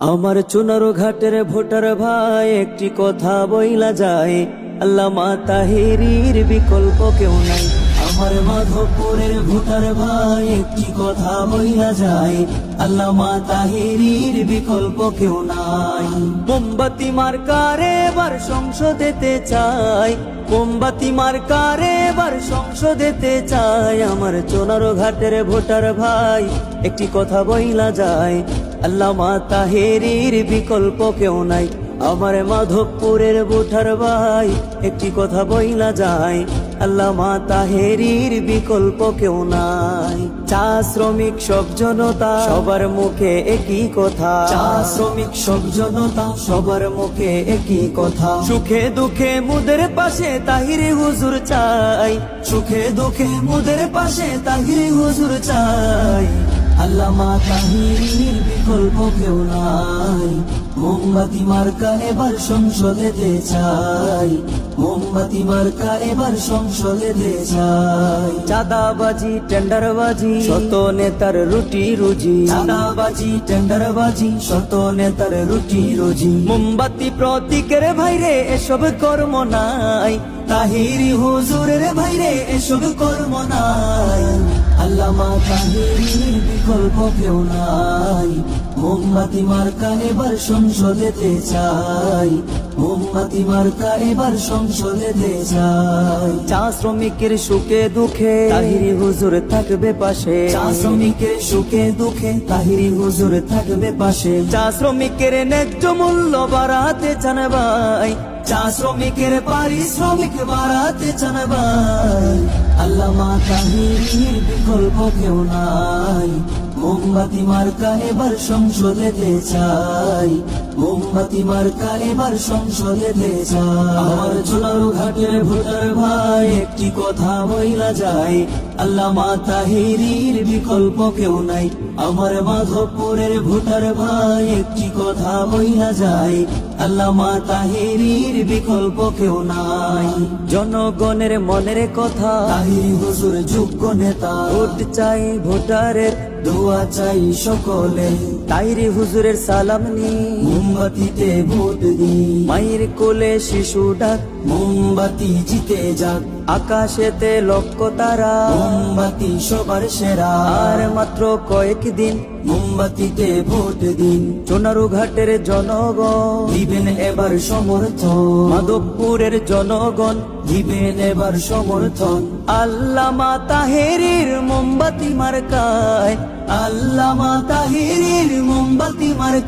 আমার চুনারো ঘাটের ভোটার ভাই একটি কথা বইলা যায়, আল্লামা তাহেরীর বিকল্প কেউ নাই। আমার মাধবপুরের ভোটার ভাই একটি কথা বইলা যায়, আল্লামা তাহেরীর বিকল্প কেউ নাই। মোমবাতি মার্কারে এবার সংসদেতে চাই, মোমবাতি মার্কারে এবার সংসদেতে চাই। আমার চুনারো ঘাটের ভোটার ভাই একটি কথা বইলা যায়, আল্লামা তাহেরীর বিকল্প কেউ নাই। আমার মাধবপুরের ভোটার ভাই একটি কথা বইলা যায়, আল্লামা তাহেরীর বিকল্প কেউ নাই। চা শ্রমিক সব জনতা সবার মুখে একই কথা, চা শ্রমিক সব জনতা সবার মুখে একই কথা। সুখে দুঃখে মুদের পাশে তাহিরি হুজুর চাই, সুখে দুঃখে মুদের পাশে তাহিরি হুজুর চাই। আল্লামা তাহেরীর বিকল্প কেউ নাই। মোমবাতি মার্কা এবার সংসদেতে চাই, মোমবাতি মার্কা এবার সংসদেতে চাই। চাঁদাবাজি টেন্ডারবাজি শত নেতার রুটি রুজি, চাঁদাবাজি টেন্ডারবাজি শত নেতার রুটি রুজি। মোমবাতি প্রতীকের ভাইরে এসব কর্ম নাই, তাহেরী হুজুরের ভাইরে এসব কর্ম নাই। আল্লামা তাহেরীর বিকল্প কেউ নাই। মোমবাতি মার্কা এবার সংসদেতে চাই, মোমবাতি মার্কা এবার সংসদেতে চাই। চা শ্রমিকের সুখে দুঃখে তাহেরী হুজুর থাকবে পাশে, চা শ্রমিকের সুখে দুঃখে তাহেরী হুজুর থাকবে পাশে। চা শ্রমিকের ন্যায্য মূল্য বাড়াতে চান ভাই, চা শ্রমিকের পারিশ্রমিক বাড়াতে চান ভাই। আল্লামা তাহেরীর বিকল্প কেউ নাই। মোমবাতি মার্কা এবার সংসদেতে চাই, মোমবাতি মার্কা এবার সংসদেতে চাই। আমার চুনারো ঘাটের ভোটার ভাই একটি কথা বইলা যায়, আল্লামা তাহেরীর বিকল্প কেউ নাই। আমার মাধবপুরের ভোটার ভাই একটি কথা বইলা যায়, আল্লামা তাহেরীর বিকল্প কেউ নাই। জনগণের মনের কথা তাহেরী হুজুর যোগ্য নেতা, ভোট চাই ভোটারের দোয়া চাই সকলে। তাহেরী হুজুরের সালাম নি মোমবাতিতে ভোট দি, মায়ের কোলে শিশু ডাক মোমবাতি জিতে যাক। আকাশেতে লক্ষ্য তারা মোমবাতি সবার সেরা, আর মাত্র কয়েকদিন মোমবাতিতে ভোট দিন। চুনারো ঘাটের জনগণ দিবেন এবার সমর্থন, মাধবপুরের জনগণ দিবেন এবার সমর্থন। আল্লামা তাহেরীর মোমবাতি মার্কায়, আল্লামা তাহেরীর মোমবাতি মার্কা।